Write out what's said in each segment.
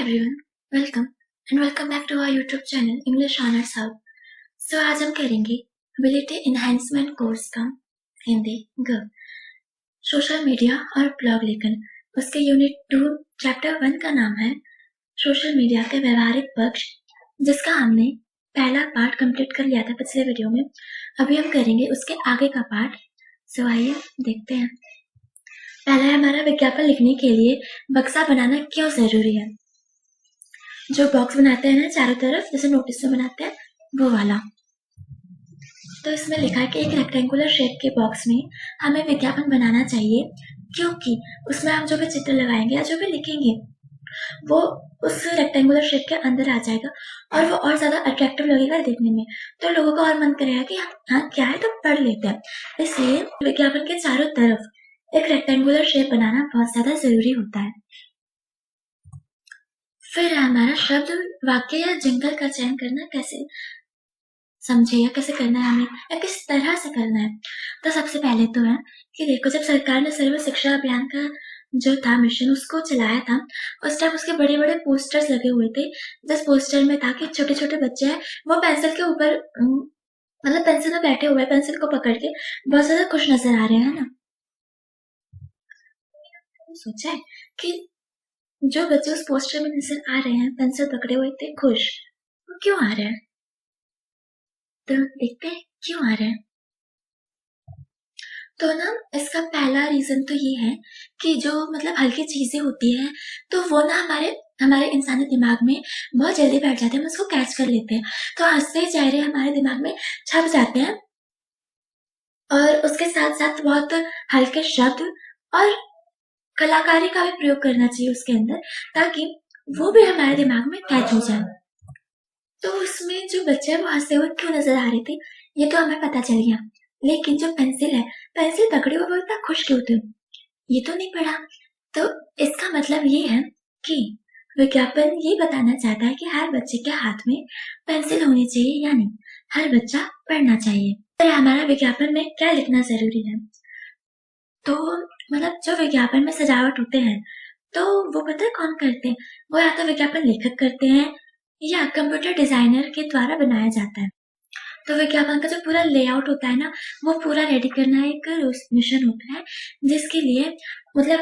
everyone, welcome and welcome back to our YouTube channel English Honors Hub. So आज हम करेंगे ability enhancement course का हिंदी ग social media और ब्लॉग लेखन। उसके यूनिट 2 चैप्टर 1 का नाम है सोशल मीडिया के व्यवहारिक पक्ष, जिसका हमने पहला पार्ट कंप्लीट कर लिया था पिछले वीडियो में। अभी हम करेंगे उसके आगे का पार्ट। सो आइए देखते हैं। पहला है हमारा विज्ञापन लिखने के लिए बक्सा बनाना क्यों जरूरी है। जो बॉक्स बनाते हैं ना चारों तरफ, जैसे नोटिस में बनाते हैं वो वाला। तो इसमें लिखा है कि एक रेक्टेंगुलर शेप के बॉक्स में हमें विज्ञापन बनाना चाहिए, क्योंकि उसमें हम जो भी चित्र लगाएंगे या जो भी लिखेंगे वो उस रेक्टेंगुलर शेप के अंदर आ जाएगा और वो और ज्यादा अट्रैक्टिव लगेगा देखने में। तो लोगों का और मन करेगा कि हाँ क्या है, तो पढ़ लेते हैं। इसलिए विज्ञापन के चारों तरफ एक रेक्टेंगुलर शेप बनाना बहुत ज्यादा जरूरी होता है। फिर हमारा शब्द, वाक्य या जिंगल का चयन करना कैसे समझे या कैसे करना है हमें, या किस तरह से करना है। तो सबसे पहले तो है कि देखो, जब सरकार ने सर्व शिक्षा अभियान का जो था मिशन उसको चलाया था, उस टाइम उसके बड़े बड़े पोस्टर्स लगे हुए थे। जिस पोस्टर में था कि छोटे छोटे बच्चे हैं वो पेंसिल के ऊपर मतलब पेंसिल में बैठे हुए, पेंसिल को पकड़ के बहुत ज्यादा खुश नजर आ रहे हैं ना। सोचा है कि जो बच्चे उस पोस्टर में नजर आ रहे हैं पेंसिल पकड़े हुए इतने खुश, वो क्यों आ रहे हैं। तो देखते हैं क्यों आ रहे हैं। तो ना इसका पहला रीजन तो ये है कि जो मतलब हल्की चीजें होती हैं तो वो ना हमारे इंसानी दिमाग में बहुत जल्दी बैठ जाते हैं, हम उसको कैच कर लेते हैं। तो हंसते ही चेहरे हमारे दिमाग में छप जाते हैं और उसके साथ साथ बहुत हल्के शब्द और कलाकारी का भी प्रयोग करना चाहिए उसके अंदर, ताकि वो भी हमारे दिमाग में कैच हो जाए। तो उसमें जो बच्चे हैं वो हंसते हुए क्यों नजर आ रहे थे ये तो हमें पता चल गया, लेकिन जो पेंसिल है, पेंसिल पकड़े हुए वो इतना खुश क्यों थे ये तो नहीं पढ़ा। तो इसका मतलब ये है कि विज्ञापन ये बताना चाहता है कि हर बच्चे के हाथ में पेंसिल होनी चाहिए, यानी हर बच्चा पढ़ना चाहिए। तो हमारा विज्ञापन में क्या लिखना जरूरी है। तो मतलब जो विज्ञापन में सजावट होते हैं तो वो पता है कौन करते हैं, वो या तो विज्ञापन लेखक करते हैं या कंप्यूटर डिजाइनर के द्वारा बनाया जाता है। तो विज्ञापन का जो पूरा लेआउट होता है ना वो पूरा रेडी करना एक मिशन होता है, जिसके लिए मतलब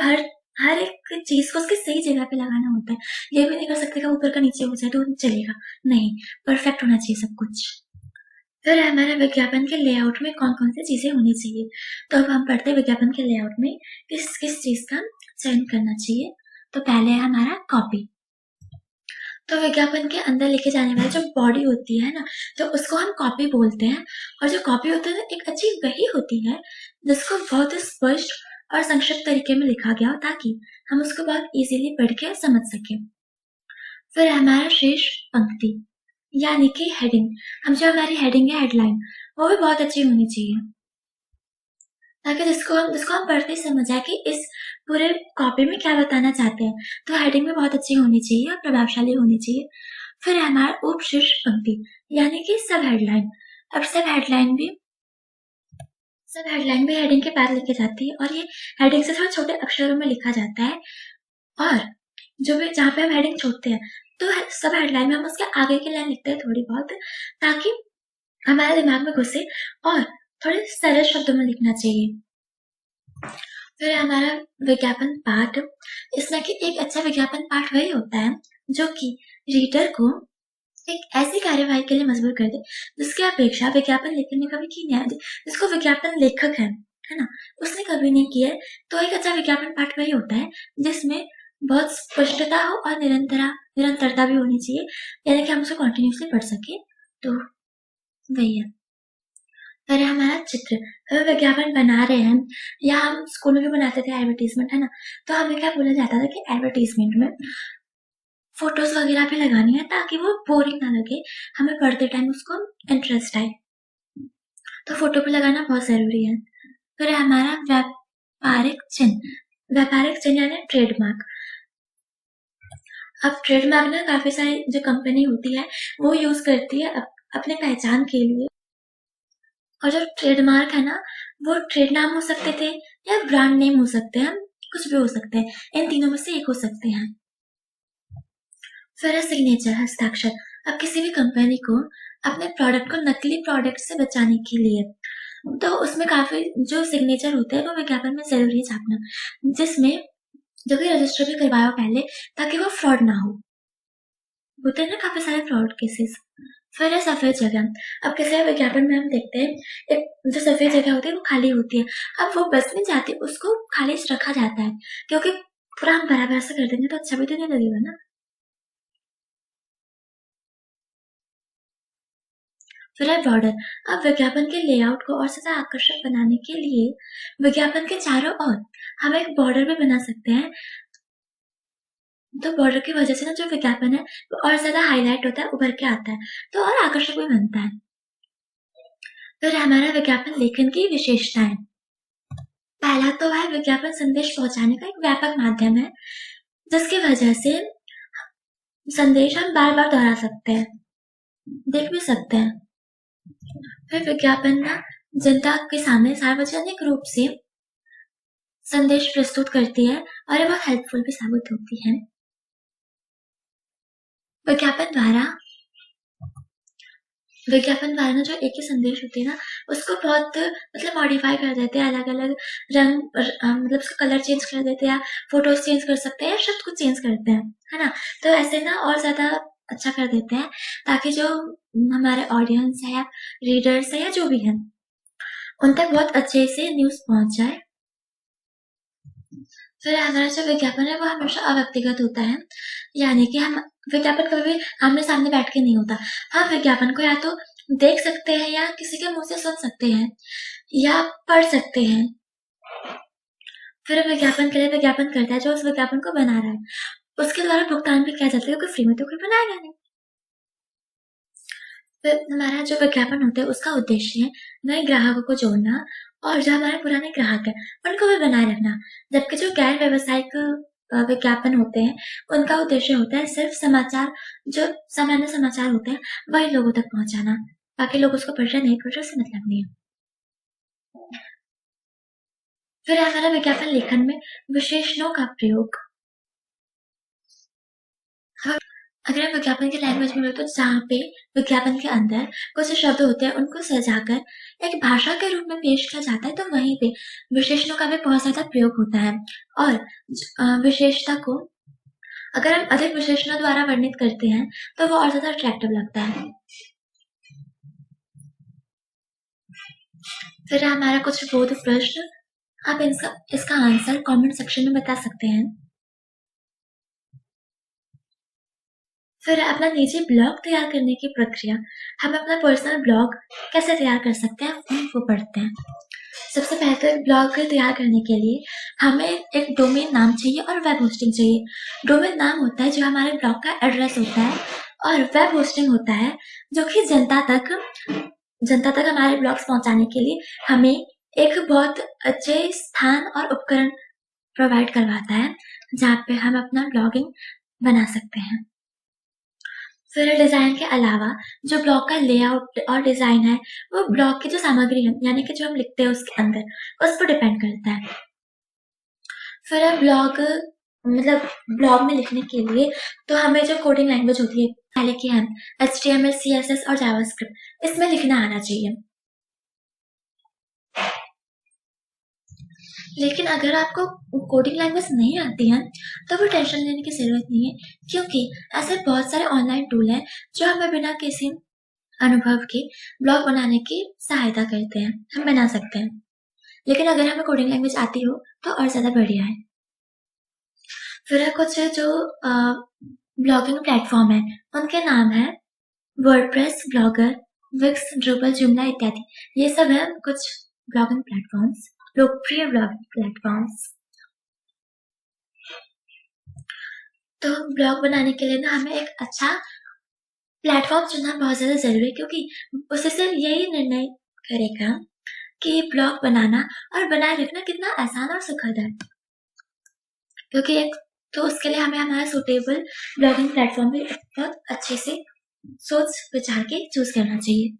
हर एक चीज को उसकी सही जगह पे लगाना होता है। ये भी नहीं कर सकते कि ऊपर का नीचे हो जाए तो चलेगा, नहीं, परफेक्ट होना चाहिए सब कुछ। फिर हमारे विज्ञापन के लेआउट में कौन कौन सी चीजें होनी चाहिए। तो अब हम पढ़ते हैं विज्ञापन के लेआउट में किस किस चीज का चयन करना चाहिए। तो पहले है हमारा कॉपी। तो विज्ञापन के अंदर लिखे जाने वाली जो बॉडी होती है ना, तो उसको हम कॉपी बोलते हैं। और जो कॉपी होता है एक अच्छी वही होती है जिसको बहुत स्पष्ट और संक्षिप्त तरीके में लिखा गया हो, ताकि हम उसको बहुत इजीली पढ़ के समझ सके। फिर हमारा शीर्ष पंक्ति यानी कि हेडिंग। हम जो हमारी हेडिंग है, हेडलाइन, वो भी बहुत अच्छी होनी चाहिए, ताकि जिसको हम पढ़ते समझ आए कि इस पूरे कॉपी में क्या बताना चाहते हैं। तो हेडिंग भी बहुत अच्छी होनी चाहिए और प्रभावशाली होनी चाहिए। फिर हमारा उपशीर्ष पंक्ति यानी कि सब हेडलाइन। अब सब हेडलाइन भी हेडिंग के बाद लिखी जाती है और ये हेडिंग से थोड़ा छोटे अक्षरों में लिखा जाता है। और जो भी जहाँ पे हम हेडिंग छोड़ते हैं तो सब हेडलाइन में हम उसके आगे की लाइन लिखते हैं थोड़ी बहुत, ताकि हमारे दिमाग में घुसे और थोड़े सरल शब्दों में लिखना चाहिए। फिर हमारा विज्ञापन पाठ, इसमें कि एक अच्छा विज्ञापन पाठ वही होता है जो कि रीडर को एक ऐसी कार्यवाही के लिए मजबूर कर दे जिसकी अपेक्षा विज्ञापन लेखक ने कभी की नहीं है, जिसको विज्ञापन लेखक है ना, उसने कभी नहीं किया है। तो एक अच्छा विज्ञापन पाठ वही होता है जिसमें बहुत स्पष्टता हो और निरंतरता भी होनी चाहिए, यानी कि हम उसे कंटिन्यूसली पढ़ सके। तो वही है। फिर हमारा चित्र, अगर विज्ञापन बना रहे हैं या हम स्कूल में भी बनाते थे एडवर्टीजमेंट, है ना, तो हमें क्या बोला जाता था कि एडवर्टीजमेंट में फोटोज वगैरह भी लगानी है ताकि वो बोरिंग ना लगे, हमें पढ़ते टाइम उसको इंटरेस्ट आए। तो फोटो भी लगाना बहुत जरूरी है। फिर हमारा व्यापारिक चिन्ह यानी ट्रेडमार्क। अब ट्रेडमार्क ना काफी सारी जो कंपनी होती है वो यूज करती है अपने पहचान के लिए। और जो ट्रेडमार्क है ना वो ट्रेड नाम हो सकते थे या ब्रांड नेम हो सकते हैं, कुछ भी हो सकते हैं, इन तीनों में से एक हो सकते हैं। फिर है सिग्नेचर, हस्ताक्षर। अब किसी भी कंपनी को अपने प्रोडक्ट को नकली प्रोडक्ट से बचाने के लिए तो उसमें काफी जो सिग्नेचर होते हैं वो विज्ञापन में जरूरी छापना, जिसमें जो कि रजिस्टर भी करवाया हो पहले, ताकि वो फ्रॉड ना हो। होते हैं ना काफी सारे फ्रॉड केसेस। फिर है सफेद जगह। अब किसी विज्ञापन में हम देखते हैं एक जो सफेद जगह होती है वो खाली होती है। अब वो बस नहीं जाती, उसको खाली रखा जाता है, क्योंकि पूरा हम बराबर से कर देंगे तो अच्छा भी तो नहीं लगेगा ना। फिर है बॉर्डर। अब विज्ञापन के लेआउट को और ज्यादा आकर्षक बनाने के लिए विज्ञापन के चारों ओर हम एक बॉर्डर भी बना सकते हैं। तो बॉर्डर की वजह से ना जो विज्ञापन है वो और ज्यादा हाईलाइट होता है, उभर के आता है, तो और आकर्षक भी बनता है। फिर हमारा विज्ञापन लेखन की विशेषताएं। पहला तो है विज्ञापन संदेश पहुंचाने का एक व्यापक माध्यम है, जिसकी वजह से संदेश हम बार बार दोहरा सकते हैं, देख भी सकते हैं। फिर विज्ञापन ना जनता के सामने सार्वजनिक रूप से संदेश प्रस्तुत करती है और ये बहुत हेल्पफुल भी साबित होती है। विज्ञापन द्वारा ना जो एक ही संदेश होती है ना उसको बहुत मतलब मॉडिफाई कर देते हैं, अलग अलग रंग मतलब उसका कलर चेंज कर देते हैं, फोटोज चेंज कर सकते हैं, शब्द कुछ चेंज करते हैं, है ना। तो ऐसे ना और ज्यादा अच्छा कर देते हैं, ताकि जो हमारे ऑडियंस है या रीडर्स है या जो भी है उन तक बहुत अच्छे से न्यूज पहुंच जाए। फिर हमारा जो विज्ञापन है वो हमेशा अव्यक्तिगत होता है, यानी कि हम विज्ञापन कभी भी आमने सामने बैठ के नहीं होता। हम विज्ञापन को या तो देख सकते हैं या किसी के मुंह से सुन सकते हैं या पढ़ सकते हैं। फिर विज्ञापन के लिए विज्ञापन करता है जो उस विज्ञापन को बना रहा है, उसके द्वारा भुगतान भी किया जाता है, क्योंकि फ्री में तो कोई बनाएगा नहीं। फिर हमारा जो विज्ञापन होता है उसका उद्देश्य है नए ग्राहकों को जोड़ना और जो हमारे पुराने ग्राहक है उनको भी बनाए रखना। जबकि जो गैर व्यावसायिक विज्ञापन होते हैं उनका उद्देश्य होता है सिर्फ समाचार, जो सामान्य समाचार होते हैं वही लोगों तक पहुंचाना, बाकी लोग उसको पढ़ रहे नहीं पढ़ रहे, उससे मतलब नहीं है। फिर हमारा विज्ञापन लेखन में विशेषणों का प्रयोग। अगर हम विज्ञापन के लैंग्वेज में बोले तो जहाँ पे विज्ञापन के अंदर कुछ शब्द होते हैं उनको सजाकर एक भाषा के रूप में पेश किया जाता है, तो वहीं पे विशेषणों का भी बहुत ज्यादा प्रयोग होता है। और विशेषता को अगर हम अधिक विशेषणों द्वारा वर्णित करते हैं तो वो और ज्यादा अट्रैक्टिव लगता है। फिर हमारा कुछ बोध प्रश्न, आप इसका आंसर कमेंट सेक्शन में बता सकते हैं। फिर अपना निजी ब्लॉग तैयार करने की प्रक्रिया, हम अपना पर्सनल ब्लॉग कैसे तैयार कर सकते हैं वो पढ़ते हैं। सबसे पहले तो ब्लॉग तैयार करने के लिए हमें एक डोमेन नाम चाहिए और वेब होस्टिंग चाहिए। डोमेन नाम होता है जो हमारे ब्लॉग का एड्रेस होता है, और वेब होस्टिंग होता है जो कि जनता तक हमारे ब्लॉग्स पहुंचाने के लिए हमें एक बहुत अच्छे स्थान और उपकरण प्रोवाइड करवाता है, जहाँ पे हम अपना ब्लॉगिंग बना सकते हैं। फिर डिजाइन के अलावा जो ब्लॉग का लेआउट और डिजाइन है वो ब्लॉग की जो सामग्री है, यानी कि जो हम लिखते हैं उसके अंदर, उस पर डिपेंड करता है। फिर ब्लॉग में लिखने के लिए तो हमें जो कोडिंग लैंग्वेज होती है, पहले की हम HTML, CSS और जावास्क्रिप्ट, इसमें लिखना आना चाहिए। लेकिन अगर आपको कोडिंग लैंग्वेज नहीं आती है तो वो टेंशन लेने की जरूरत नहीं है, क्योंकि ऐसे बहुत सारे ऑनलाइन टूल हैं जो हमें बिना किसी अनुभव के ब्लॉग बनाने की सहायता करते हैं, हम बना सकते हैं। लेकिन अगर हमें कोडिंग लैंग्वेज आती हो तो और ज्यादा बढ़िया है। फिर कुछ जो ब्लॉगिंग प्लेटफॉर्म है उनके नाम है वर्डप्रेस, ब्लॉगर, विक्स, ड्रूबल, जुमला इत्यादि। ये सब है कुछ ब्लॉगिंग प्लेटफॉर्म्स, लोकप्रिय ब्लॉगिंग प्लेटफॉर्म्स। तो ब्लॉग बनाने के लिए ना हमें एक अच्छा प्लेटफॉर्म चुनना बहुत ज्यादा जरूरी है, क्योंकि उससे सिर्फ यही निर्णय करेगा कि ब्लॉग बनाना और बनाए रखना कितना आसान और सुखद है। क्योंकि एक तो उसके लिए हमें हमारा सुटेबल ब्लॉगिंग प्लेटफॉर्म भी बहुत अच्छे से सोच विचार के चूज करना चाहिए।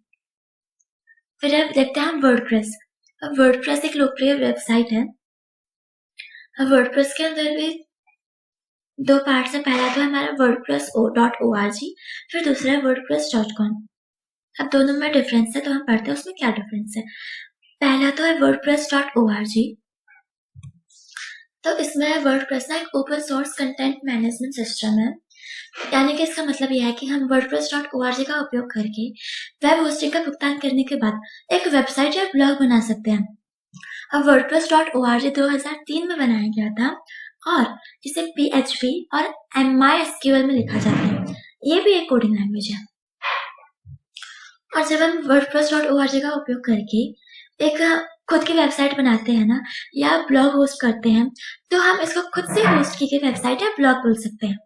फिर अब देखते हैं वर्डप्रेस। अब वर्डप्रेस एक लोकप्रिय वेबसाइट है। अब वर्डप्रेस के अंदर भी दो पार्ट्स है। पहला तो हमारा wordpress.org, फिर दूसरा है wordpress.com। अब दोनों में डिफरेंस है, तो हम पढ़ते हैं उसमें क्या डिफरेंस है। पहला तो है wordpress.org। तो इसमें वर्डप्रेस ना एक open source content management system है, यानी कि इसका मतलब यह है कि हम wordpress.org का उपयोग करके वेब होस्टिंग का भुगतान करने के बाद एक वेबसाइट या ब्लॉग बना सकते हैं। अब wordpress.org 2003 में बनाया गया था और इसे PHP और MySQL में लिखा जाता है। ये भी एक कोडिंग लैंग्वेज है। और जब हम wordpress.org का उपयोग करके एक खुद की वेबसाइट बनाते हैं ना, या ब्लॉग होस्ट करते हैं, तो हम इसको खुद से होस्ट की गई वेबसाइट या ब्लॉग बोल सकते हैं।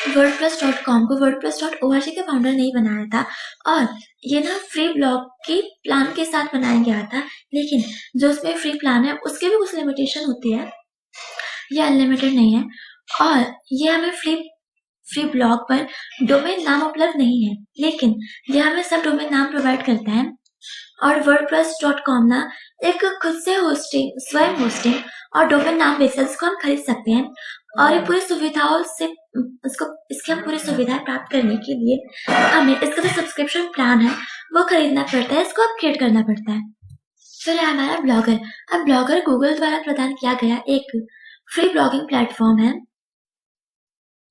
wordpress.com को wordpress.org के फाउंडर ने ही बनाया था और ये ना फ्री ब्लॉग की प्लान के साथ बनाया गया था, लेकिन जो उसमें फ्री प्लान है उसके भी कुछ लिमिटेशन होती है, ये अनलिमिटेड नहीं है। और ये हमें फ्री ब्लॉग पर डोमेन नाम उपलब्ध नहीं है, लेकिन ये हमें सब डोमेन नाम प्रोवाइड करता है। और wordpress.com ना एक खुद से होस्टिंग, स्वयं होस्टिंग और डोमेन नाम बेसिस को हम खरीद सकते हैं, और ये पूरी सुविधाओं से इसकी हम पूरी सुविधाएं प्राप्त करने के लिए हमें इसका जो सब्सक्रिप्शन प्लान है वो खरीदना पड़ता है, इसको अपग्रेड करना पड़ता है। फिर है हमारा ब्लॉगर। अब ब्लॉगर गूगल द्वारा प्रदान किया गया एक फ्री ब्लॉगिंग प्लेटफॉर्म है,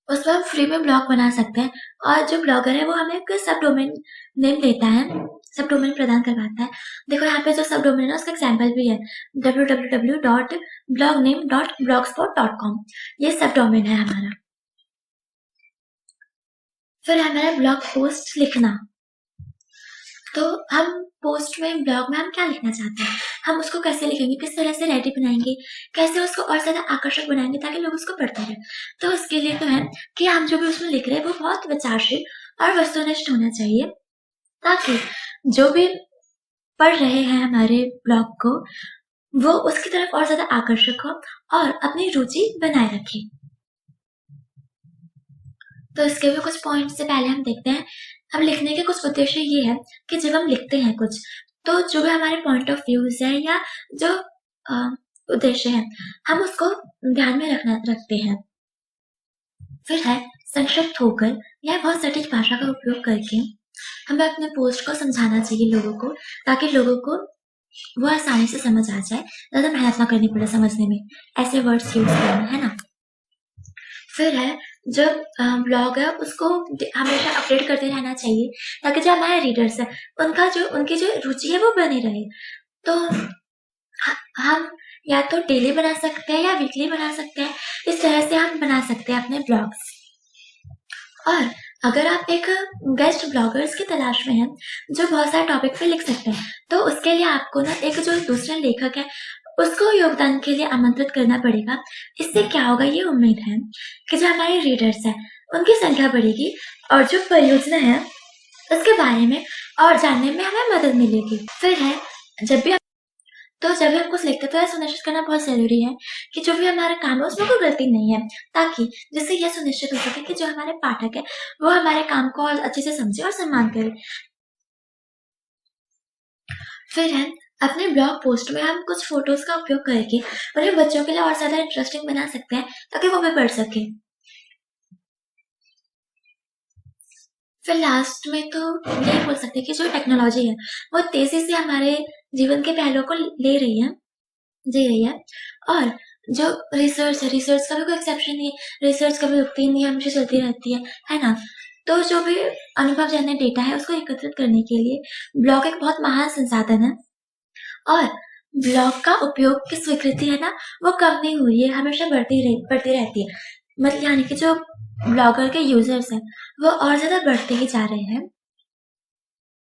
उसमें हम फ्री में ब्लॉग बना सकते हैं, और जो ब्लॉगर है वो हमें एक सब डोमेन नेम देता है, सब डोमेन प्रदान करवाता है। देखो यहाँ पे जो सब डोमेन है उसका एग्जाम्पल भी है, www.blogname.blogspot.com, ये सब डोमेन है हमारा। फिर हमारा ब्लॉग पोस्ट लिखना। तो हम पोस्ट में, ब्लॉग में हम क्या लिखना चाहते हैं, हम उसको कैसे लिखेंगे, किस तरह से रेडी बनाएंगे, कैसे उसको और ज्यादा आकर्षक बनाएंगे ताकि लोग उसको पढ़ते रहे। तो उसके लिए तो है कि हम जो भी उसमें लिख रहे हैं वो बहुत विचारशील और वस्तुनिष्ठ होना चाहिए, ताकि जो भी पढ़ रहे हैं हमारे ब्लॉग को वो उसकी तरफ और ज्यादा आकर्षक हो और अपनी रुचि बनाए रखे। तो इसके भी कुछ पॉइंट से पहले हम देखते हैं। अब लिखने के कुछ उद्देश्य ये है कि जब हम लिखते हैं कुछ, तो जो भी हमारे पॉइंट ऑफ व्यूज है या जो उद्देश्य है, हम उसको ध्यान में रखते हैं। फिर है संक्षिप्त होकर या बहुत सटीक भाषा का उपयोग करके हमें अपने पोस्ट को समझाना चाहिए लोगों को, ताकि लोगों को वो आसानी से समझ आ जाए, ज्यादा मेहनत ना करनी पड़े समझने में, ऐसे वर्ड्स यूज करना है ना। फिर है जब ब्लॉग है उसको हमेशा अपडेट करते रहना चाहिए, ताकि जो हमारे रीडर्स है उनकी जो रुचि है वो बनी रहे। तो हम या तो डेली बना सकते हैं या वीकली बना सकते हैं, इस तरह से हम बना सकते हैं अपने ब्लॉग्स। और अगर आप एक गेस्ट ब्लॉगर्स की तलाश में हैं जो बहुत सारे टॉपिक पे लिख सकते हैं, तो उसके लिए आपको ना एक जो दूसरा लेखक है उसको योगदान के लिए आमंत्रित करना पड़ेगा। इससे क्या होगा, ये उम्मीद है कि जो हमारे रीडर्स हैं उनकी संख्या बढ़ेगी और जो परियोजना है उसके बारे में और जानने में हमें मदद मिलेगी। फिर है जब भी हम कुछ लिखते हैं तो यह सुनिश्चित करना बहुत जरूरी है कि जो भी हमारा काम है उसमें कोई गलती नहीं है, ताकि जिससे यह सुनिश्चित हो सके कि जो हमारे पाठक है वो हमारे काम को और अच्छे से समझे और सम्मान करे। फिर है अपने ब्लॉग पोस्ट में हम कुछ फोटोज का उपयोग करके उन्हें बच्चों के लिए और ज्यादा इंटरेस्टिंग बना सकते हैं, ताकि वो भी पढ़ सके। फिर लास्ट में तो यही बोल सकते हैं कि जो टेक्नोलॉजी है वो तेजी से हमारे जीवन के पहलुओं को जी रही है। और जो रिसर्च है, रिसर्च का भी कोई एक्सेप्शन नहीं है, रिसर्च कभी रुकती नहीं है, हमेशा चलती रहती है ना। तो जो भी अनुभवजन्य डेटा है उसको एकत्रित करने के लिए ब्लॉग एक बहुत महान संसाधन है, और ब्लॉग का उपयोग की स्वीकृति है ना वो कम नहीं हुई है, हमेशा बढ़ती रहती है। मतलब यानी कि जो ब्लॉगर के यूजर्स हैं वो और ज्यादा बढ़ते ही जा रहे हैं।